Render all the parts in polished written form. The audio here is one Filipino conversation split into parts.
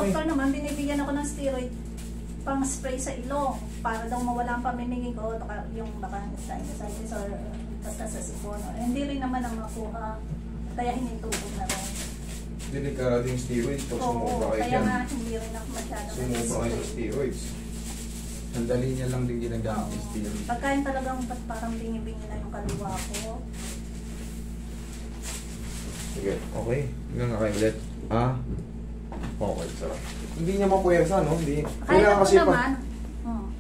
doktor naman, binibigyan ako ng steroid pang spray sa ilong para daw mawala ang pamimingin ko, yung sinusitis or basta sa sipon. Hindi rin naman ang makuha, kaya hinintubog na rin. Delikado yung steroids pag sumubra kayo kaya dyan. nga hindi rin ako masyadong Sumubra kayo sa steroids. Sandali niya lang din ginagamit yung steroids. Pagkain talagang parang bingi-bingi na yung kaliwa ko. Sige, okay. Hanggang nga kayo ulit. Ah? Okay, sarap. Hindi niya mapuwersa, no? Hindi. Kaya ko kasi naman.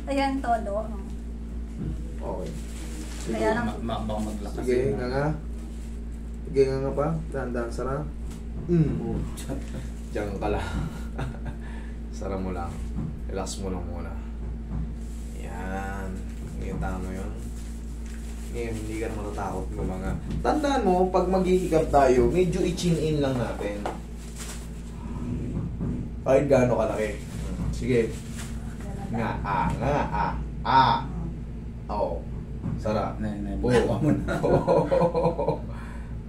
Ayan, todo. Okay. Sige, Kaya lang. Baka maglakas. Sige, nga. Sige, nga pa. Dahan-dahan, sarap. Diyan ka lang. Sara mo lang. Relax mo lang muna. Yan. Ngita mo yun. Ngayon, hindi ka na matatakot mo mga. Tandaan mo, pag maghihikap tayo, medyo i-chin in lang natin. Kahit gaano kalaki. Sige. Nga, Oo. Sarap. Bawa mo na.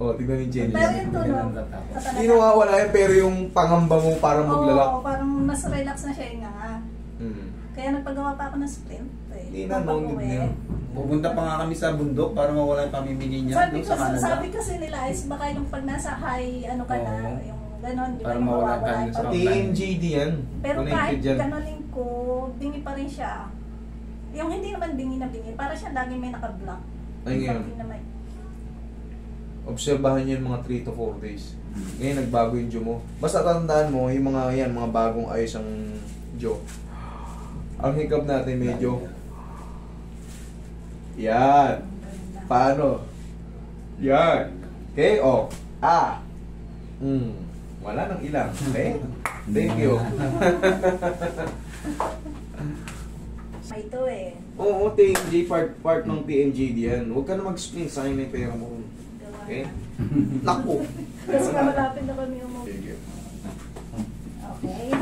Oo, tignan yung chin. Pero yung tunog. Hindi nawawala yun, pero yung pangamba mo parang maglalak. Oo, parang mas relax na siya nga. Kaya nagpagawa pa ako ng splint. Hindi na, no need na yun. Pupunta pa nga kami sa bundok para mawala yung pamimigay niya. Sabi kasi nila is baka yung pag nasa high, ano ka na, yung ganon, di ba Para yung mawala mawawala tayo yung sa pamimigay. TMGD yan. Pero kahit Connected dyan. ganonin ko, bingi pa rin siya. Yung hindi naman bingi na bingi, para siya lagi may naka-block. Ay, ngayon. Obserbahan nyo yung mga 3 to 4 days. Ngayon, nagbago yung jaw mo. Basta tandaan mo, yung mga yan, mga bagong ayos ang jaw. Ang hiccup natin medyo. Yan. Paano? Yan. Okay, oh. Wala nang ilang. Okay? Thank you. May ito eh. Oo, TMG, part ng TMGD yan. Huwag ka na mag-explain sa akin na yung pera mo. Okay? Naku! Kasi malapit na kami yung Sige. Okay.